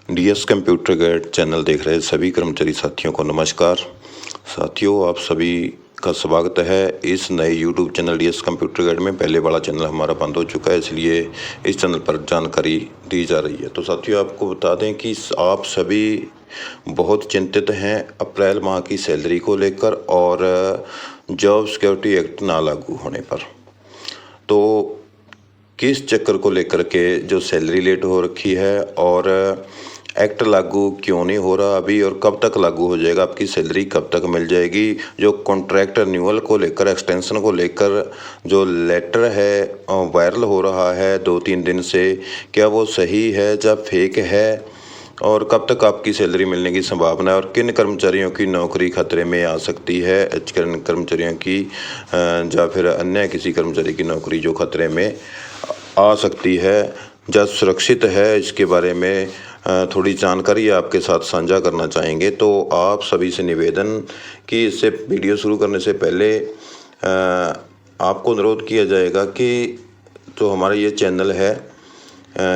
DS computer guide channel देख रहे सभी कर्मचारी साथियों को नमस्कार। साथियों, आप सभी का स्वागत है इस नए YouTube channel DS computer guide में। पहले वाला चैनल हमारा बंद हो चुका है, इसलिए इस चैनल पर जानकारी दी जा रही है। तो साथियों, आपको बता दें कि आप सभी बहुत चिंतित हैं अप्रैल माह की सैलरी को लेकर और जॉब सिक्योरिटी एक्ट ना लागू होने पर। तो किस चक्कर को लेकर के जो सैलरी लेट हो रखी है और एक्ट लागू क्यों नहीं हो रहा अभी, और कब तक लागू हो जाएगा, आपकी सैलरी कब तक मिल जाएगी, जो कॉन्ट्रैक्ट रिन्यूअल को लेकर एक्सटेंशन को लेकर जो लेटर है वायरल हो रहा है 2-3 दिन से, क्या वो सही है या फेक है, और कब तक आपकी सैलरी मिलने की संभावना है, और किन कर्मचारियों की नौकरी खतरे में आ सकती है, कर्मचारियों की या फिर अन्य किसी कर्मचारी की नौकरी जो खतरे में आ सकती है या सुरक्षित है, इसके बारे में थोड़ी जानकारी आपके साथ साझा करना चाहेंगे। तो आप सभी से निवेदन कि इससे वीडियो शुरू करने से पहले आपको अनुरोध किया जाएगा कि जो हमारा ये चैनल है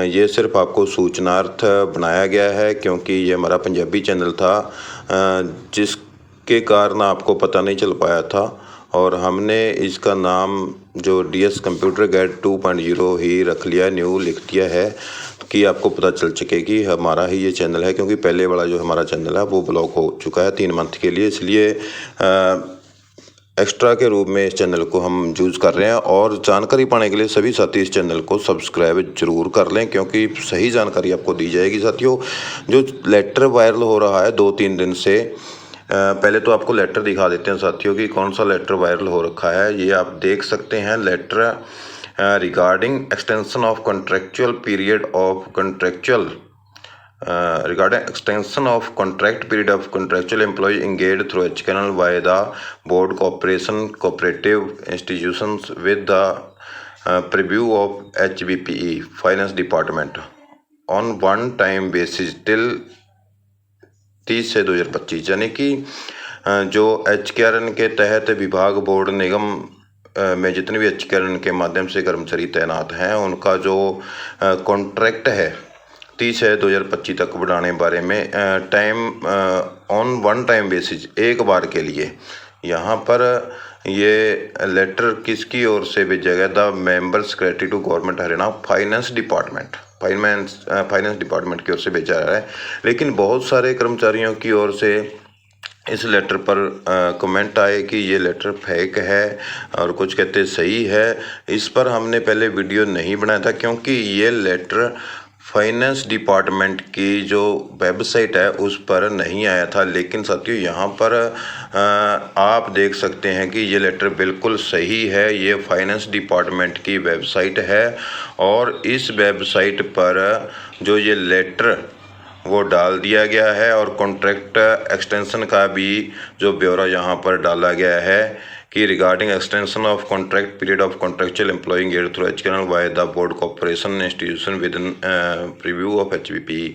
ये सिर्फ आपको सूचनार्थ बनाया गया है, क्योंकि ये हमारा पंजाबी चैनल था जिसके कारण आपको पता नहीं चल पाया था, और हमने इसका नाम जो डीएस कंप्यूटर गाइड 2.0 ही रख लिया, न्यू लिख दिया है कि आपको पता चल सके कि हमारा ही ये चैनल है, क्योंकि पहले वाला जो हमारा चैनल है वो ब्लॉक हो चुका है 3 मंथ के लिए। इसलिए एक्स्ट्रा के रूप में इस चैनल को हम यूज़ कर रहे हैं, और जानकारी पाने के लिए सभी साथी इस चैनल को सब्सक्राइब जरूर कर लें, क्योंकि सही जानकारी आपको दी जाएगी। साथियों, जो लेटर वायरल हो रहा है 2-3 दिन से, पहले तो आपको लेटर दिखा देते हैं साथियों कि कौन सा लेटर वायरल हो रखा है। ये आप देख सकते हैं, letter regarding extension of contractual period of contractual regarding extension of contract period of contractual employee engaged through HCNL by the board corporation cooperative institutions with the preview of HBPE finance department on one time basis till 30 से 2025। यानी कि जो HCRN के तहत विभाग board निगम में जितने भी HCRN के माध्यम से कर्मचारी तैनात हैं, उनका जो कॉन्ट्रैक्ट है 30 है 2025 तक बढ़ाने बारे में time on one time basis, एक बार के लिए। यहाँ पर ये लेटर किसकी ओर से भेजा गया? The member secretary to government Haryana finance department की ओर से भेजा जा रहा है। लेकिन बहुत सारे कर्मचारियों की ओर से इस लेटर पर कमेंट आए कि ये लेटर फेक है, और कुछ कहते सही है। इस पर हमने पहले वीडियो नहीं बनाया था, क्योंकि ये लेटर फाइनेंस डिपार्टमेंट की जो वेबसाइट है उस पर नहीं आया था। लेकिन साथियों, यहाँ पर आप देख सकते हैं कि ये लेटर बिल्कुल सही है। ये फाइनेंस डिपार्टमेंट की वेबसाइट है, और इस वेबसाइट पर जो ये लेटर वो डाल दिया गया है, और कॉन्ट्रैक्ट एक्सटेंशन का भी जो ब्यौरा यहाँ पर डाला गया है कि regarding extension of contract period of contractual employing get through HCNL by the board corporation institution with in preview of HBPE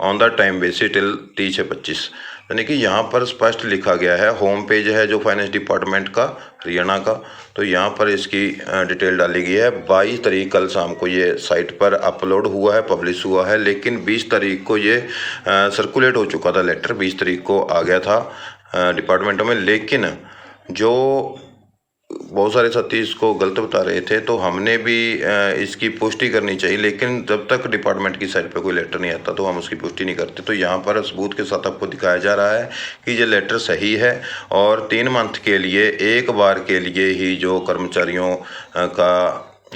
on the time basis till 30/25। यानी कि यहाँ पर स्पष्ट लिखा गया है। होम पेज है जो फाइनेंस डिपार्टमेंट का हरियाणा का, तो यहाँ पर इसकी डिटेल डाली गई है। 22 तारीख कल शाम को ये साइट पर अपलोड हुआ है, पब्लिश हुआ है, लेकिन 20 तारीख को ये सर्कुलेट हो चुका था लेटर, 20 तारीख को आ गया था डिपार्टमेंटों में। लेकिन जो बहुत सारे साथी इसको गलत बता रहे थे, तो हमने भी इसकी पुष्टि करनी चाहिए, लेकिन जब तक डिपार्टमेंट की साइट पे कोई लेटर नहीं आता तो हम उसकी पुष्टि नहीं करते। तो यहाँ पर सबूत के साथ आपको दिखाया जा रहा है कि ये लेटर सही है, और 3 मंथ के लिए एक बार के लिए ही जो कर्मचारियों का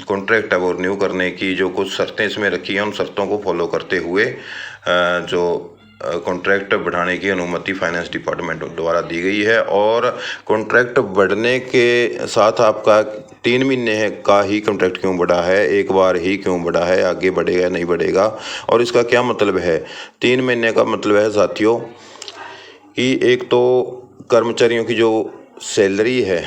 कॉन्ट्रैक्ट है वो रिन्यू करने की जो कुछ शर्तें इसमें रखी हैं, उन शर्तों को फॉलो करते हुए जो कॉन्ट्रैक्ट बढ़ाने की अनुमति फाइनेंस डिपार्टमेंट द्वारा दी गई है। और कॉन्ट्रैक्ट बढ़ने के साथ आपका 3 महीने का ही कॉन्ट्रैक्ट क्यों बढ़ा है, एक बार ही क्यों बढ़ा है, आगे बढ़ेगा नहीं बढ़ेगा, और इसका क्या मतलब है? 3 महीने का मतलब है साथियों कि एक तो कर्मचारियों की जो सैलरी है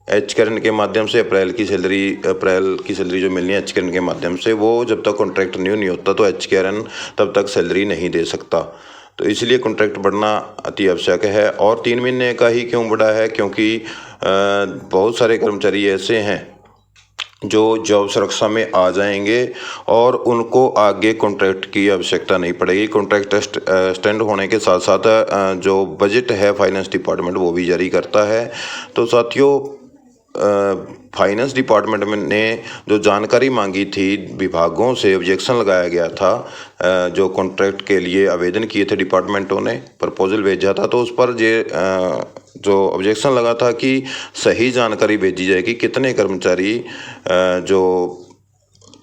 HCRN के माध्यम से, अप्रैल की सैलरी जो मिलनी है HCRN के माध्यम से, वो जब तक कॉन्ट्रैक्ट न्यू नहीं होता तो HCRN तब तक सैलरी नहीं दे सकता। तो इसलिए कॉन्ट्रैक्ट बढ़ना अति आवश्यक है। और 3 महीने का ही क्यों बढ़ा है? क्योंकि बहुत सारे कर्मचारी ऐसे हैं जो जॉब सुरक्षा में आ जाएंगे और उनको आगे कॉन्ट्रैक्ट की आवश्यकता नहीं पड़ेगी। कॉन्ट्रैक्ट एक्सटेंड होने के साथ साथ जो बजट है फाइनेंस डिपार्टमेंट वो भी जारी करता है। तो साथियों, फाइनेंस डिपार्टमेंट में ने जो जानकारी मांगी थी विभागों से, ऑब्जेक्शन लगाया गया था, जो कॉन्ट्रैक्ट के लिए आवेदन किए थे डिपार्टमेंटों ने, प्रपोजल भेजा था, तो उस पर जो ऑब्जेक्शन लगा था कि सही जानकारी भेजी जाएगी, कितने कर्मचारी जो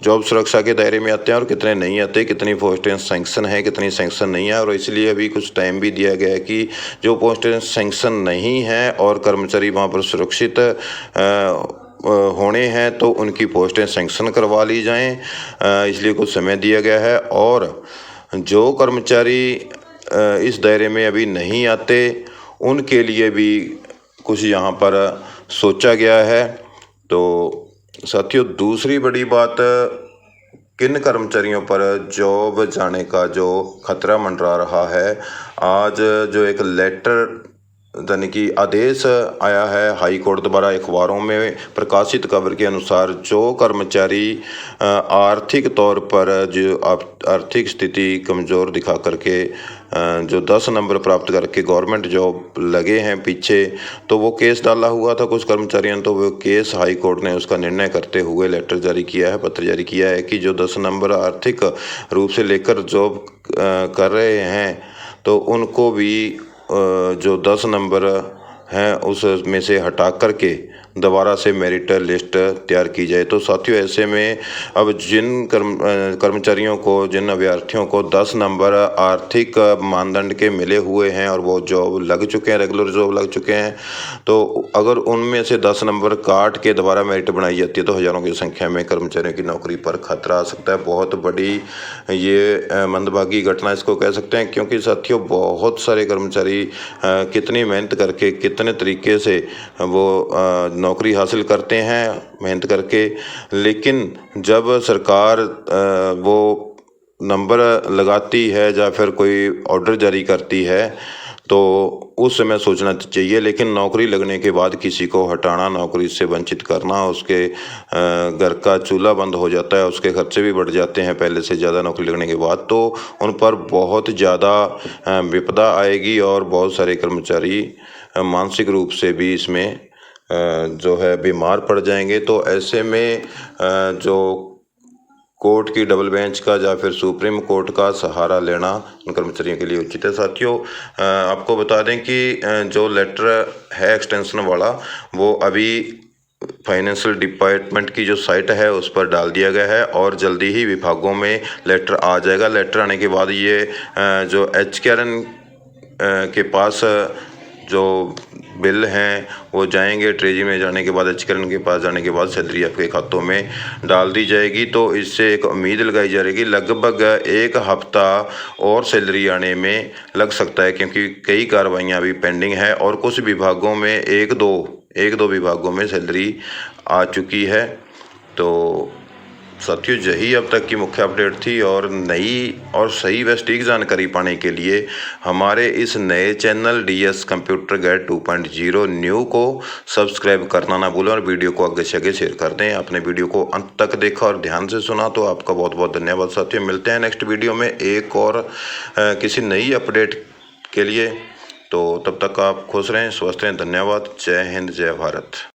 जॉब सुरक्षा के दायरे में आते हैं और कितने नहीं आते, कितनी पोस्टें सैंक्शन है, कितनी सैंक्शन नहीं है। और इसलिए अभी कुछ टाइम भी दिया गया है कि जो पोस्टें सैंक्शन नहीं हैं और कर्मचारी वहाँ पर सुरक्षित होने हैं तो उनकी पोस्टें सैंक्शन करवा ली जाएं, इसलिए कुछ समय दिया गया है। और जो कर्मचारी इस दायरे में अभी नहीं आते उनके लिए भी कुछ यहाँ पर सोचा गया है। तो साथियों, दूसरी बड़ी बात, किन कर्मचारियों पर जॉब जाने का जो खतरा मंडरा रहा है, आज जो एक लेटर यानी कि आदेश आया है हाई कोर्ट द्वारा, अखबारों में प्रकाशित खबर के अनुसार, जो कर्मचारी आर्थिक तौर पर जो आर्थिक स्थिति कमज़ोर दिखा करके जो 10 नंबर प्राप्त करके गवर्नमेंट जॉब लगे हैं पीछे, तो वो केस डाला हुआ था कुछ कर्मचारियों ने, तो वो केस हाई कोर्ट ने उसका निर्णय करते हुए लेटर जारी किया है, पत्र जारी किया है कि जो 10 नंबर आर्थिक रूप से लेकर जॉब कर रहे हैं तो उनको भी जो 10 नंबर हैं उसमें से हटा करके दोबारा से मेरिट लिस्ट तैयार की जाए। तो साथियों, ऐसे में अब जिन कर्मचारियों को, जिन अभ्यर्थियों को 10 नंबर आर्थिक मानदंड के मिले हुए हैं और वो जॉब लग चुके हैं, रेगुलर जॉब लग चुके हैं, तो अगर उनमें से 10 नंबर काट के दोबारा मेरिट बनाई जाती है तो हज़ारों की संख्या में कर्मचारियों की नौकरी पर खतरा आ सकता है। बहुत बड़ी ये मंदभागी घटना इसको कह सकते हैं, क्योंकि साथियों बहुत सारे कर्मचारी कितनी मेहनत करके, कितने तरीके से वो नौकरी हासिल करते हैं मेहनत करके, लेकिन जब सरकार वो नंबर लगाती है या फिर कोई ऑर्डर जारी करती है तो उस समय सोचना चाहिए। लेकिन नौकरी लगने के बाद किसी को हटाना, नौकरी से वंचित करना, उसके घर का चूल्हा बंद हो जाता है, उसके खर्चे भी बढ़ जाते हैं पहले से ज़्यादा नौकरी लगने के बाद, तो उन पर बहुत ज़्यादा विपदा आएगी और बहुत सारे कर्मचारी मानसिक रूप से भी इसमें जो है बीमार पड़ जाएंगे। तो ऐसे में जो कोर्ट की डबल बेंच का या फिर सुप्रीम कोर्ट का सहारा लेना उन कर्मचारियों के लिए उचित है। साथियों, आपको बता दें कि जो लेटर है एक्सटेंशन वाला, वो अभी फाइनेंशियल डिपार्टमेंट की जो साइट है उस पर डाल दिया गया है और जल्दी ही विभागों में लेटर आ जाएगा। लेटर आने के बाद ये जो HKRN के पास जो बिल हैं वो जाएंगे, ट्रेजरी में जाने के बाद, HKRN के पास जाने के बाद सैलरी आपके खातों में डाल दी जाएगी। तो इससे एक उम्मीद लगाई जा रही है कि लगभग 1 हफ्ता और सैलरी आने में लग सकता है, क्योंकि कई कार्रवाइयाँ अभी पेंडिंग है और कुछ विभागों में एक दो विभागों में सैलरी आ चुकी है। तो साथियों, यही अब तक की मुख्य अपडेट थी और नई और सही व सटीक जानकारी पाने के लिए हमारे इस नए channel DS computer guide 2.0 new को सब्सक्राइब करना ना भूलें और वीडियो को आगे से आगे शेयर कर दें। आपने वीडियो को अंत तक देखा और ध्यान से सुना तो आपका बहुत बहुत धन्यवाद। साथियों, मिलते हैं नेक्स्ट वीडियो में एक और किसी नई अपडेट के लिए। तो तब तक आप खुश रहें, स्वस्थ रहें। धन्यवाद। जय हिंद, जय भारत।